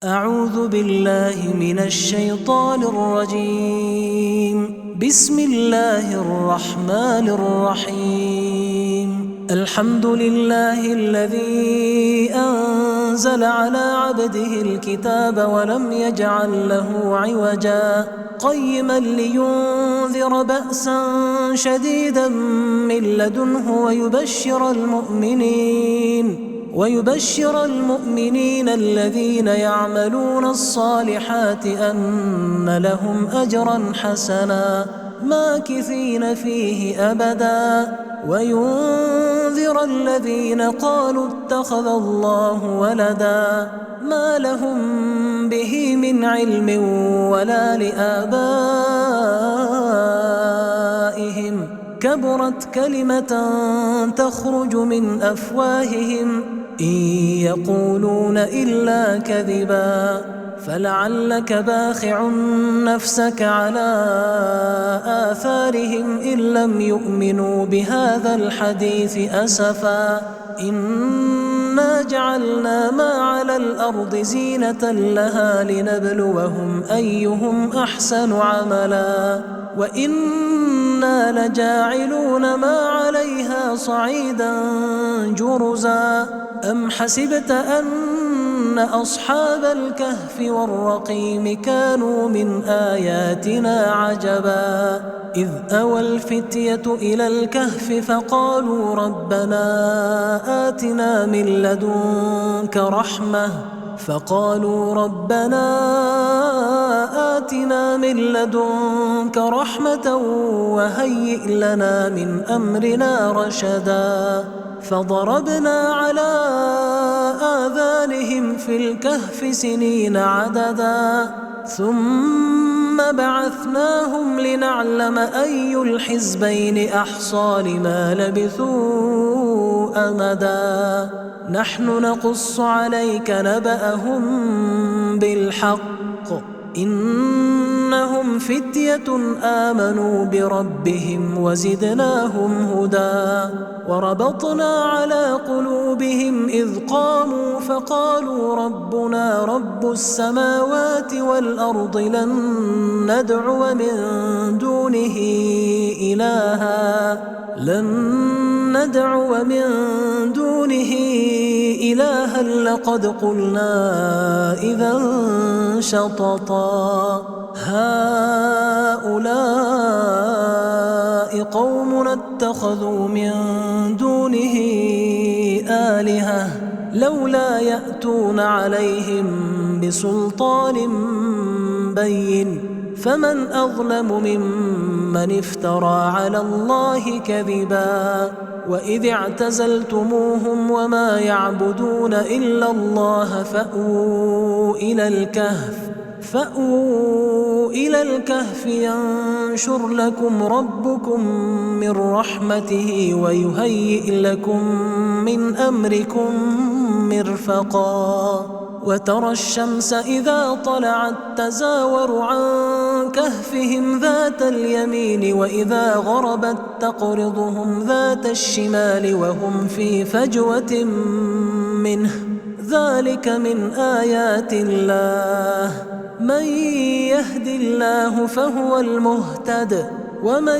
أعوذ بالله من الشيطان الرجيم. بسم الله الرحمن الرحيم. الحمد لله الذي أنزل على عبده الكتاب ولم يجعل له عوجا قيما لينذر بأسا شديدا من لدنه ويبشر المؤمنين الذين يعملون الصالحات أن لهم أجرا حسنا ماكثين فيه أبدا وينذر الذين قالوا اتخذ الله ولدا ما لهم به من علم ولا لآبائهم كبرت كلمة تخرج من أفواههم إن يقولون إلا كذبا فلعلك باخع نفسك على آثارهم إن لم يؤمنوا بهذا الحديث أسفا إنا جعلنا ما على الأرض زينة لها لنبلوهم أيهم أحسن عملا وإنا لجاعلون ما عليها صعيدا جرزا أم حسبت أن أصحاب الكهف والرقيم كانوا من آياتنا عجبا إذ أوى الفتية إلى الكهف فقالوا ربنا آتنا من لدنك رحمة وهيئ لنا من أمرنا رشدا فضربنا على آذانهم في الكهف سنين عددا ثم بعثناهم لنعلم أي الحزبين أحصى لما لبثوا أمدا نحن نقص عليك نبأهم بالحق إنهم فتية آمنوا بربهم وزدناهم هدى وربطنا على قلوبهم إذ قاموا فقالوا ربنا رب السماوات والأرض لن ندعو من دونه إلها لقد قلنا إذا شططا هؤلاء قومنا اتخذوا من دونه آلهة لولا يأتون عليهم بسلطان بين فمن أظلم ممن افترى على الله كذبا وإذ اعتزلتموهم وما يعبدون إلا الله فأووا إلى الكهف ينشر لكم ربكم من رحمته ويهيئ لكم من أمركم مرفقا وترى الشمس إذا طلعت تزاور عن كهفهم ذات اليمين وإذا غربت تقرضهم ذات الشمال وهم في فجوة منه ذلك من آيات الله من يهد الله فهو المهتد ومن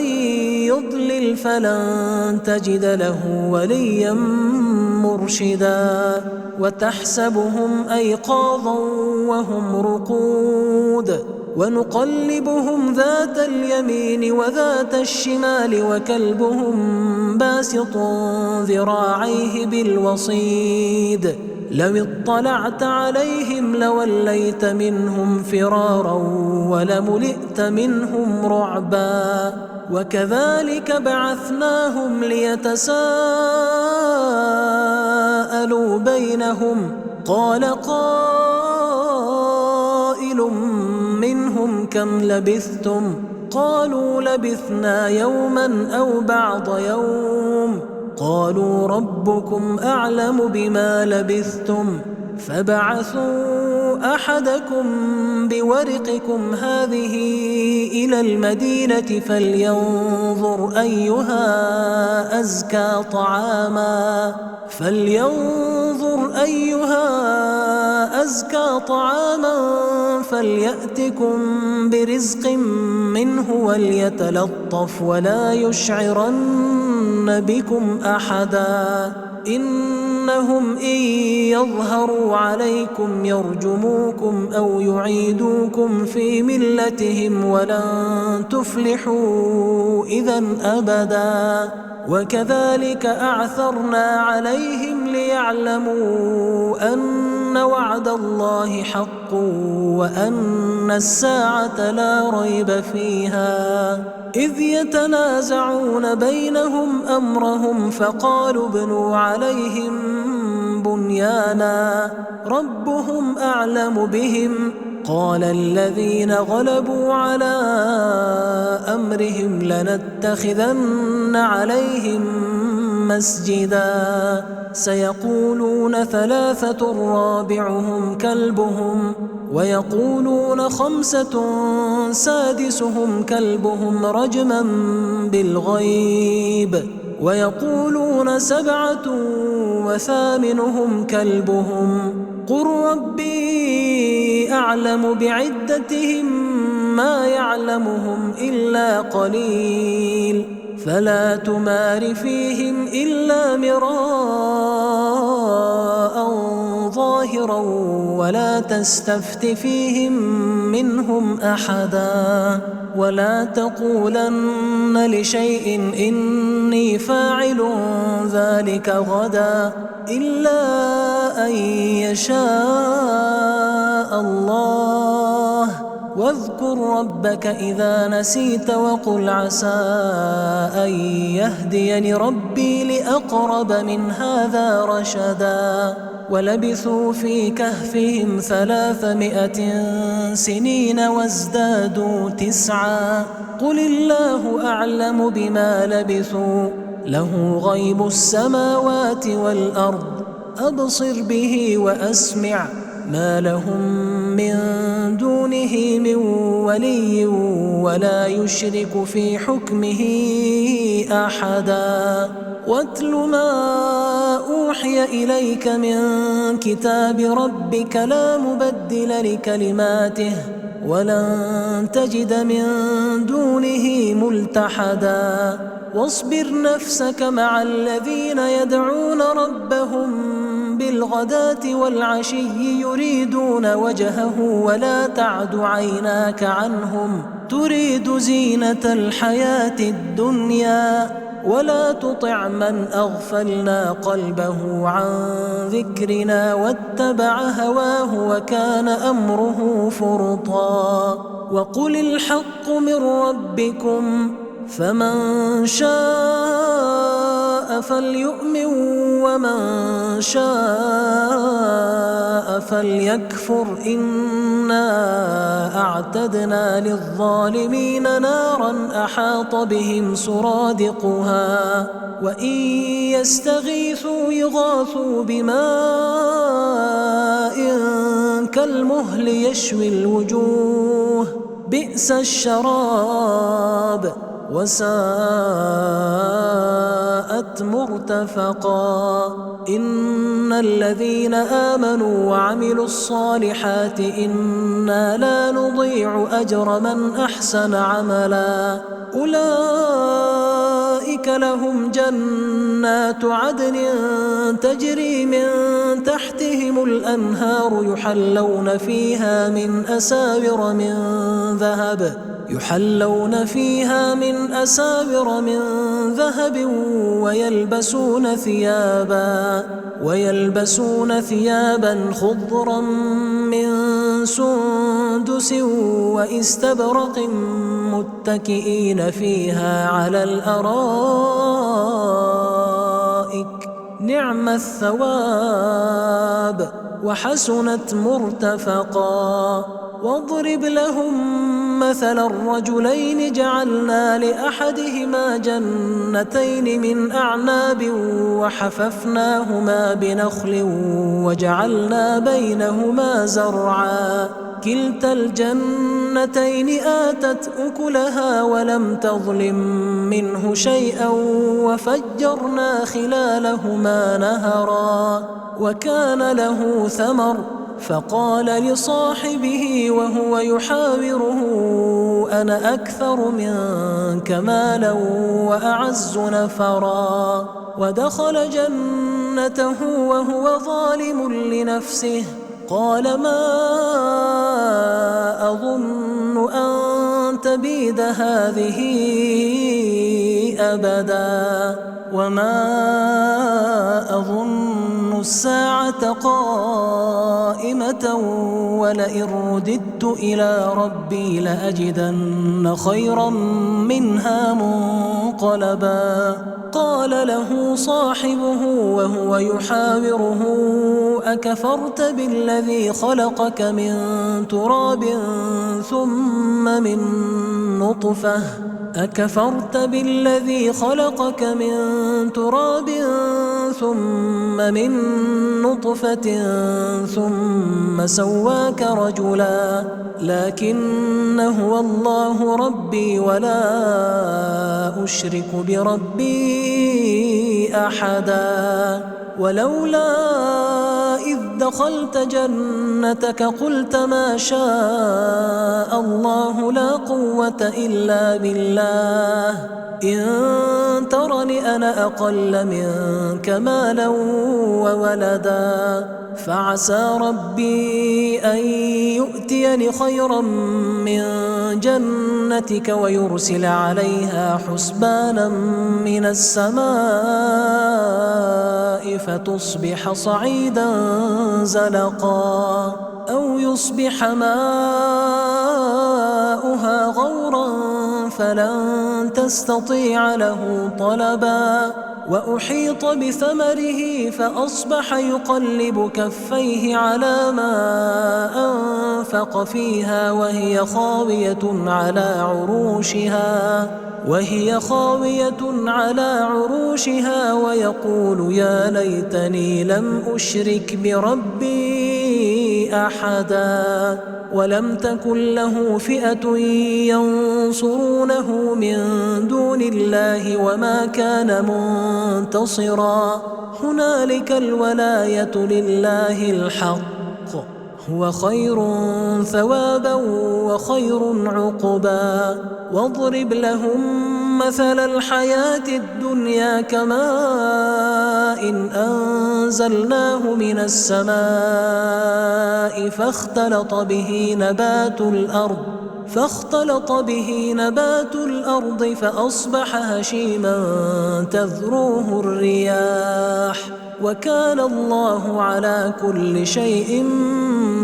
يضلل فلن تجد له وليا مرشدا وتحسبهم أيقاظا وهم رقود ونقلبهم ذات اليمين وذات الشمال وكلبهم باسط ذراعيه بالوصيد لو اطلعت عليهم لوليت منهم فرارا ولملئت منهم رعبا وكذلك بعثناهم ليتساءلوا بينهم قال قائل منهم كم لبثتم قالوا لبثنا يوما أو بعض يوم قالوا ربكم أعلم بما لبثتم فبعثوا أحدكم بورقكم هذه إلى المدينة فلينظر أيها أزكى طعاما فليأتكم برزق منه وليتلطف ولا يشعرن بكم أحدا إنهم إن يظهروا عليكم يرجموكم أو يعيدوكم في ملتهم ولن تفلحوا إذا أبدا وكذلك أعثرنا عليهم ليعلموا أن وعد الله حق وأن الساعة لا ريب فيها إذ يتنازعون بينهم أمرهم فقالوا ابنوا عليهم بنيانا ربهم أعلم بهم قال الذين غلبوا على أمرهم لنتخذن عليهم مسجدا سيقولون ثلاثة رابعهم كلبهم ويقولون خمسة سادسهم كلبهم رجما بالغيب ويقولون سبعة وثامنهم كلبهم قل ربي أعلم بعدتهم ما يعلمهم إلا قليل فلا تمار فيهم إلا مراء ظاهرا ولا تستفت فيهم منهم أحدا ولا تقولن لشيء إني فاعل ذلك غدا إلا أن يشاء الله واذكر ربك إذا نسيت وقل عسى أن يهديني ربي لأقرب من هذا رشدا ولبثوا في كهفهم 300 سنين وازدادوا 9 قل الله أعلم بما لبثوا له غيب السماوات والأرض أبصر به وأسمع ما لهم من دونه من ولي ولا يشرك في حكمه أحدا واتل ما أوحي إليك من كتاب ربك لا مبدل لكلماته ولن تجد من دونه ملتحدا واصبر نفسك مع الذين يدعون ربهم بالغداة والعشي يريدون وجهه ولا تعد عيناك عنهم تريد زينة الحياة الدنيا ولا تطع من أغفلنا قلبه عن ذكرنا واتبع هواه وكان أمره فرطا وقل الحق من ربكم فمن شاء فليؤمن ومن شاء فليكفر إنا أعتدنا للظالمين نارا أحاط بهم سرادقها وإن يستغيثوا يغاثوا بماء كالمهل يشوي الوجوه بئس الشراب وساءت مرتفقا إن الذين آمنوا وعملوا الصالحات إنا لا نضيع أجر من أحسن عملا أولئك لهم جنات عدن تجري من تحتهم الأنهار يحلون فيها من أساور من ذهب ويلبسون ثيابا خضرا من سندس واستبرق متكئين فيها على الأرائك نعم الثواب وحسنت مرتفقا واضرب لهم مثل الرجلين جعلنا لأحدهما جنتين من أعناب وحففناهما بنخل وجعلنا بينهما زرعا كلتا الجنتين آتت أكلها ولم تظلم منه شيئا وفجرنا خلالهما نهرا وكان له ثمر فقال لصاحبه وهو يحاوره: أنا أكثر منك مالا وأعز نفرا. ودخل جنته وهو ظالم لنفسه. قال: ما أظن أن تبيد هذه أبدا، وما أظن الساعة قائمة، ولئن رددت إلى ربي لأجدن خيرا منها منقلبا. قال له صاحبه وهو يحاوره: أكفرت بالذي خلقك من تراب ثم من نطفة ثم سواك رجلا، لكن هو الله ربي ولا أشرك بربي أحدا. ولولا إذ دخلت جنتك قلت ما شاء الله لا قوة إلا بالله، إن ترني أنا أقل منك مالا وولدا، فعسى ربي أن يؤتيني خيرا من جنتك ويرسل عليها حسبانا من السماء فتصبح صعيدا زلقا، أو يصبح ماؤها غورا فلن تستطيع له طلبا. وأحيط بثمره فأصبح يقلب كفيه على ما أنفق فيها وهي خاوية على عروشها ويقول: يا ليتني لم أشرك بربي أحدا. ولم تكن له فئة ينصرونه من دون الله وما كان منتصرا. هنالك الولاية لله الحق، هو خير ثوابا وخير عقبا. واضرب لهم مثل الحياة الدنيا كماء أنزلناه من السماء فاختلط به نبات الأرض فأصبح هشيما تذروه الرياح، وكان الله على كل شيء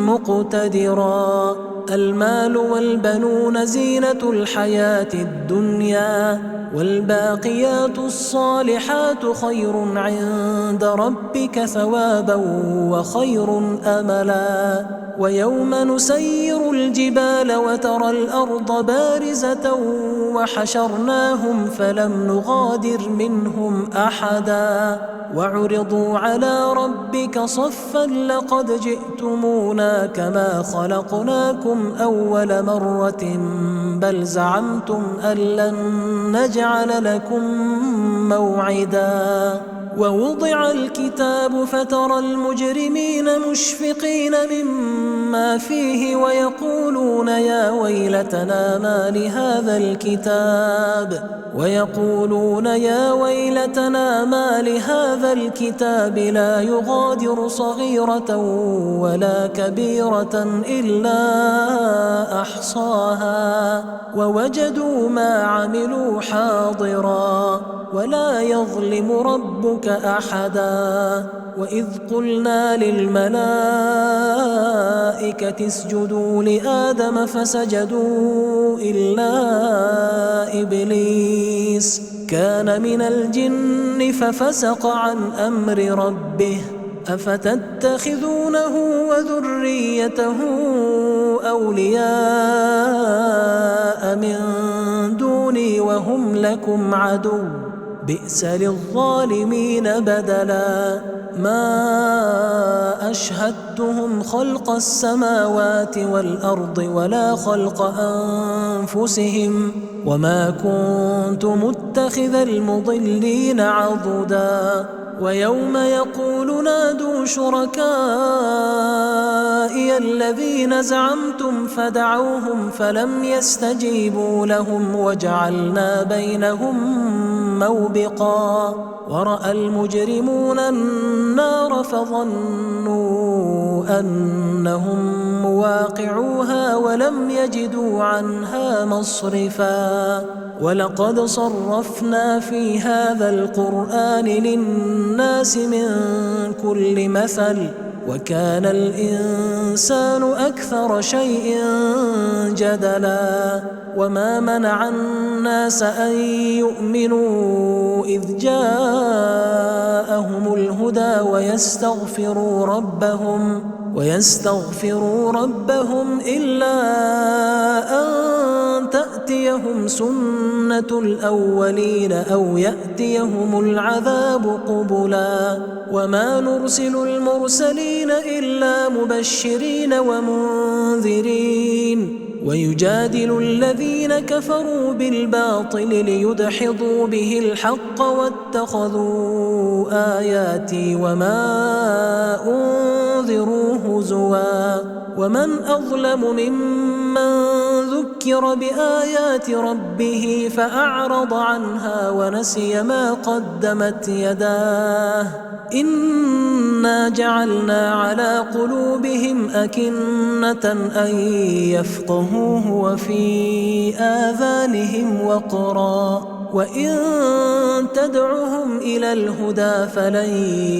مقتدرا. المال والبنون زينة الحياة الدنيا، والباقيات الصالحات خير عند ربك ثوابا وخير أملا. ويوم نسير الجبال وترى الأرض بارزة وحشرناهم فلم نغادر منهم أحدا، وعرضوا على ربك صفا لقد جئتمونا كما خلقناكم أول مرة بل زعمتم أن لن نجعل لكم موعدا. ووضع الكتاب فترى المجرمين مشفقين مما فيه ويقولون يا ويلتنا ما لهذا الكتاب لا يغادر صغيرة ولا كبيرة إلا أحصاها ووجدوا ما عملوا حاضرا ولا يظلم ربك أحدا. وإذ قلنا للملائكة اسجدوا لآدم فسجدوا إلا إبليس كان من الجن ففسق عن أمر ربه أفتتخذونه وذريته أولياء من دوني وهم لكم عدو بئس للظالمين بدلا. ما أشهدتهم خلق السماوات والأرض ولا خلق أنفسهم وما كنت متخذ المضلين عضدا. ويوم يقول نادوا شركائي الذين زعمتم فدعوهم فلم يستجيبوا لهم وجعلنا بينهم موبقا ورأى المجرمون النار فظنوا أنهم مواقعوها ولم يجدوا عنها مصرفا ولقد صرفنا في هذا القرآن للناس من كل مثل وكان الإنسان أكثر شيء جدلا وما منع الناس أن يؤمنوا إذ جاءهم الهدى ويستغفروا ربهم إلا أن تأتيهم سنة الأولين أو يأتيهم العذاب قبلا وما نرسل المرسلين إلا مبشرين ومنذرين ويجادل الذين كفروا بالباطل ليدحضوا به الحق واتخذوا آياتي وما أنذروا هزوا ومن أظلم ممن ذكر بآيات ربه فأعرض عنها ونسي ما قدمت يداه إنا جعلنا على قلوبهم أكنة أن يفقهوه وفي آذانهم وقرا وإن تدعهم إلى الهدى فلن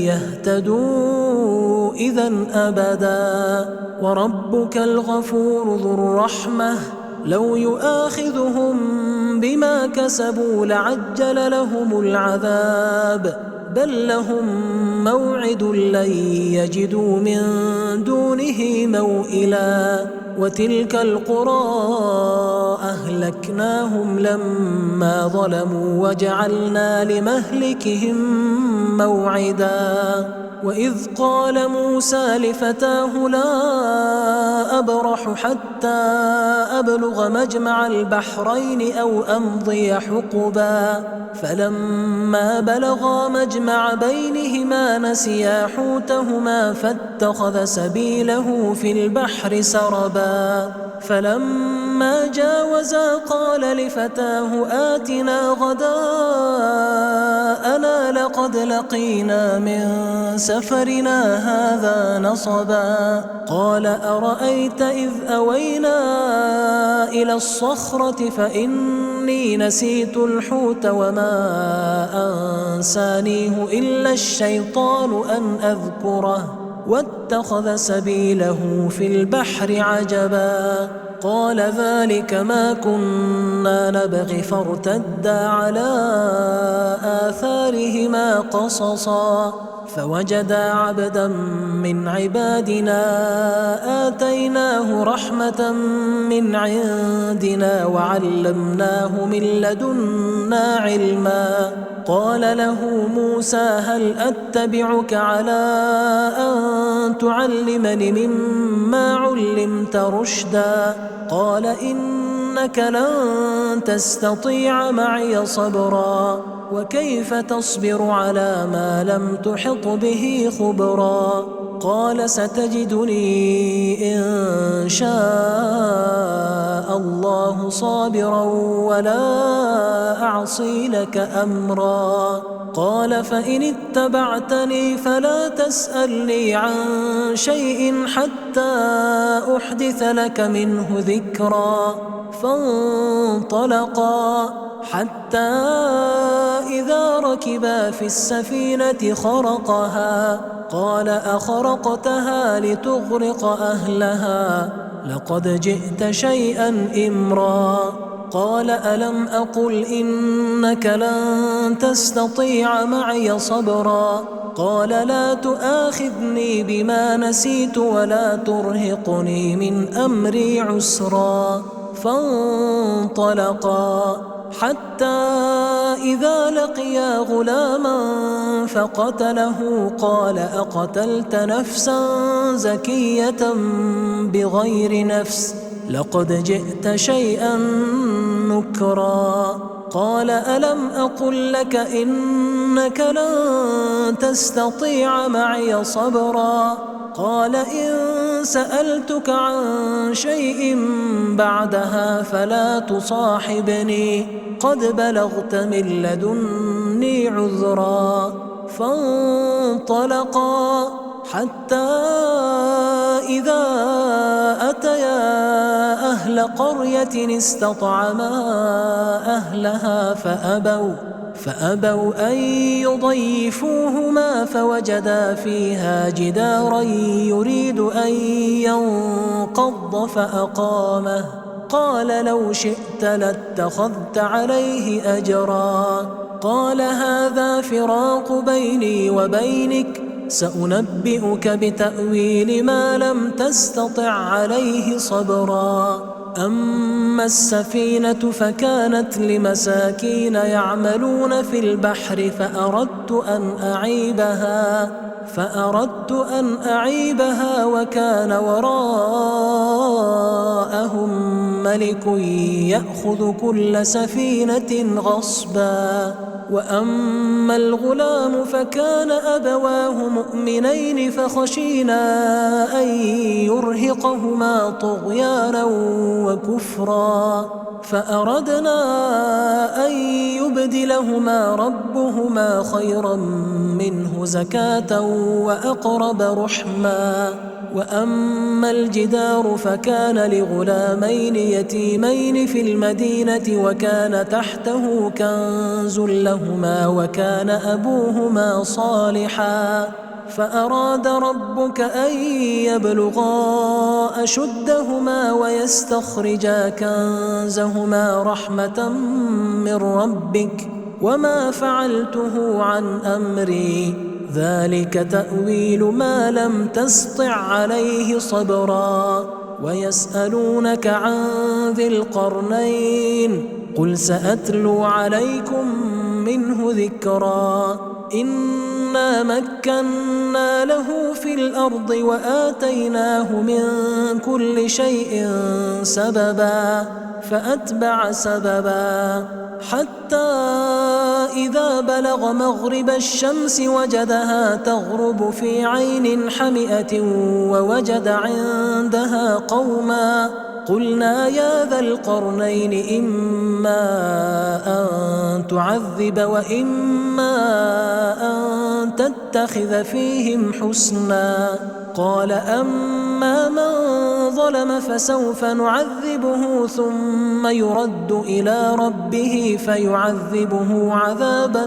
يهتدوا إذن أبدا وربك الغفور ذو الرحمة لو يؤاخذهم بما كسبوا لعجل لهم العذاب بل لهم موعد لن يجدوا من دونه موئلا وتلك القرى أهلكناهم لما ظلموا وجعلنا لمهلكهم موعدا وإذ قال موسى لفتاه لا أبرح حتى أبلغ مجمع البحرين أو أمضي حقبا فلما بلغا مجمع بينهما نسيا حوتهما فاتخذ سبيله في البحر سربا فلما جاوزا قال لفتاه آتنا غداءنا لقد لقينا من سفرنا هذا نصبا قال أرأيت إذ أوينا إلى الصخرة فإني نسيت الحوت وما أنسانيه إلا الشيطان أن أذكره واتخذ سبيله في البحر عجبا قال ذلك ما كنا نبغي فارتدا على آثارهما قصصا فوجدا عبدا من عبادنا آتيناه رحمة من عندنا وعلمناه من لدنا علما قال له موسى هل أتبعك على أن تعلمني مما علمت رشدا قال إنك لن تستطيع معي صبرا وكيف تصبر على ما لم تحط به خبرا قال ستجدني إن شاء الله صابرا ولا أعصي لك أمرا قال فإن اتبعتني فلا تسألني عن شيء حتى أحدث لك منه ذكرا فانطلقا حتى إذا ركبا في السفينة خرقها قال أخرقتها لتغرق أهلها لقد جئت شيئا إمرا قال ألم أقل إنك لن تستطيع معي صبرا قال لا تؤاخذني بما نسيت ولا ترهقني من أمري عسرا فانطلقا حتى إذا لقيا غلاما فقتله قال أقتلت نفسا زكية بغير نفس لقد جئت شيئا نكرا قال ألم أقل لك إنك لن تستطيع معي صبرا قال إن سألتك عن شيء بعدها فلا تصاحبني قد بلغت من لدني عذرا فانطلقا حتى إذا أتيا أهل قرية استطعما أهلها فأبوا أن يضيفوهما فوجدا فيها جدارا يريد أن ينقض فأقامه قال لو شئت لاتخذت عليه أجرا قال هذا فراق بيني وبينك سأنبئك بتأويل ما لم تستطع عليه صبرا أما السفينة فكانت لمساكين يعملون في البحر فأردت أن أعيبها وكان وراءهم ملك يأخذ كل سفينة غصبا وأما الغلام فكان أبواه مؤمنين فخشينا أن يرهقهما طغيانا وكفرا فأردنا أن يبدلهما ربهما خيرا منه زكاة وأقرب رحما وأما الجدار فكان لغلامين يتيمين في المدينة وكان تحته كنز لهما وكان أبوهما صالحا فأراد ربك أن يبلغا أشدهما ويستخرجا كنزهما رحمة من ربك وما فعلته عن أمري ذلك تأويل ما لم تسطع عليه صبرا ويسألونك عن ذي القرنين قل سأتلو عليكم منه ذكرا إنا مكنا له في الأرض وآتيناه من كل شيء سببا فأتبع سببا حتى إذا بلغ مغرب الشمس وجدها تغرب في عين حمئة ووجد عندها قوما قلنا يا ذا القرنين إما أن تعذب وإما أن تتخذ فيهم حسنا قال أما من ظلم فسوف نعذبه ثم يرد إلى ربه فيعذبه عذابا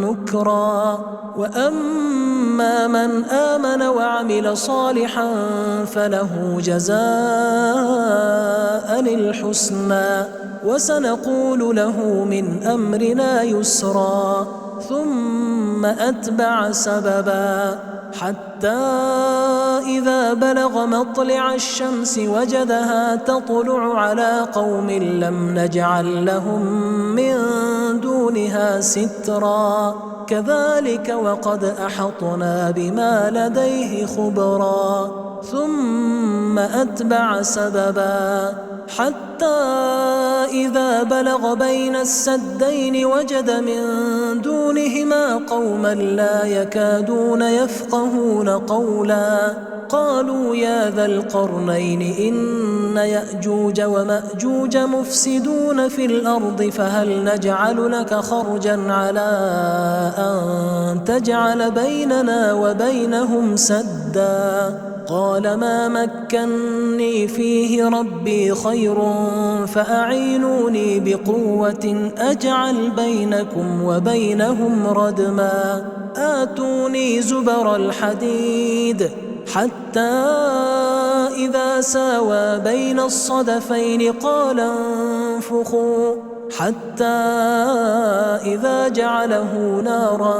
نكرا وأما من آمن وعمل صالحا فله جزاء الحسنى وسنقول له من أمرنا يسرا ثم أتبع سببا حتى إذا بلغ مطلع الشمس وجدها تطلع على قوم لم نجعل لهم من دونها سترا كذلك وقد أحطنا بما لديه خبرا ثم أتبع سببا حتى إذا بلغ بين السدين وجد من دونهما قوما لا يكادون يفقهون قولا قالوا يا ذا القرنين إن يأجوج ومأجوج مفسدون في الأرض فهل نجعل لك خرجا على أن تجعل بيننا وبينهم سدا قال ما مكني فيه ربي خير فأعينوني بقوة أجعل بينكم وبينهم ردما آتوني زبر الحديد حتى إذا ساوى بين الصدفين قال انفخوا حتى إذا جعله نارا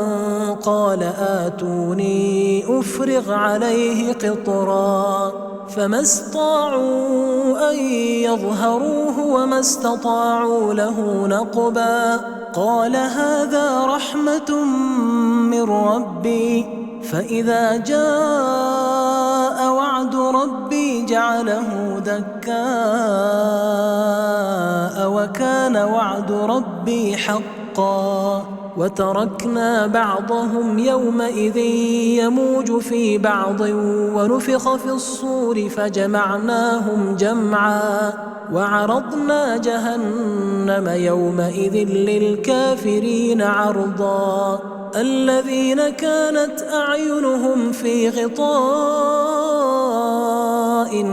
قال آتوني أفرغ عليه قطرا فما استطاعوا أن يظهروه وما استطاعوا له نقبا قال هذا رحمة من ربي فإذا جاء وعد ربي جعله دكاء وكان وعد ربي حقا وتركنا بعضهم يومئذ يموج في بعض ونفخ في الصور فجمعناهم جمعا وعرضنا جهنم يومئذ للكافرين عرضا الذين كانت أعينهم في غطاء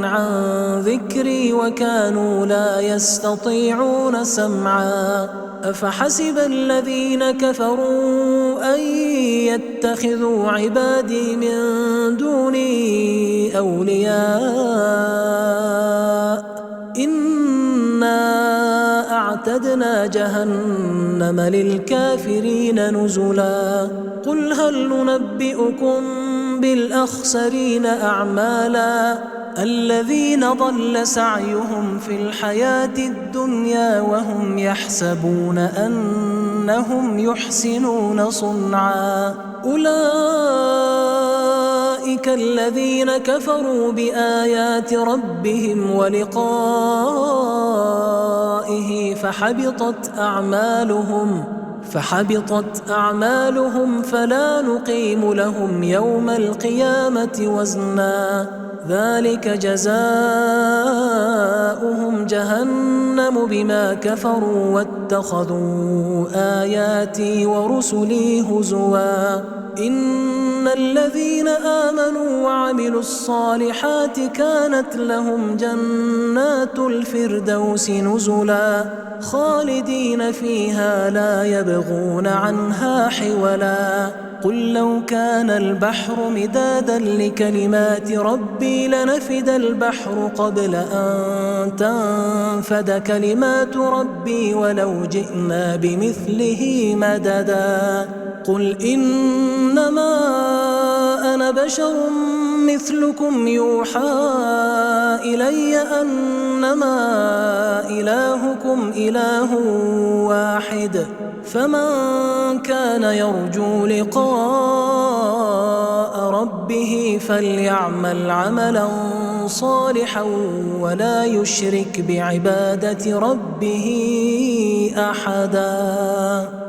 عن ذكري وكانوا لا يستطيعون سمعا أفحسب الذين كفروا أن يتخذوا عبادي من دوني أولياء إنا أعتدنا جهنم للكافرين نزلا قل هل ننبئكم بالأخسرين أعمالا الذين ضل سعيهم في الحياة الدنيا وهم يحسبون أنهم يحسنون صنعا أولئك الذين كفروا بآيات ربهم ولقائه فحبطت أعمالهم فلا نقيم لهم يوم القيامة وزنا ذلك جزاؤهم جهنم بما كفروا واتخذوا آياتي ورسلي هزوا إن الذين آمنوا وعملوا الصالحات كانت لهم جنات الفردوس نزلا خالدين فيها لا يبغون عنها حولا قل لو كان البحر مدادا لكلمات ربي لنفد البحر قبل أن تنفد كلمات ربي ولو جئنا بمثله مددا قل إنما أنا بشر مثلكم يوحى إلي أنما إلهكم إله واحد فمن كان يرجو لقاء ربه فليعمل عملا صالحا ولا يشرك بعبادة ربه أحدا.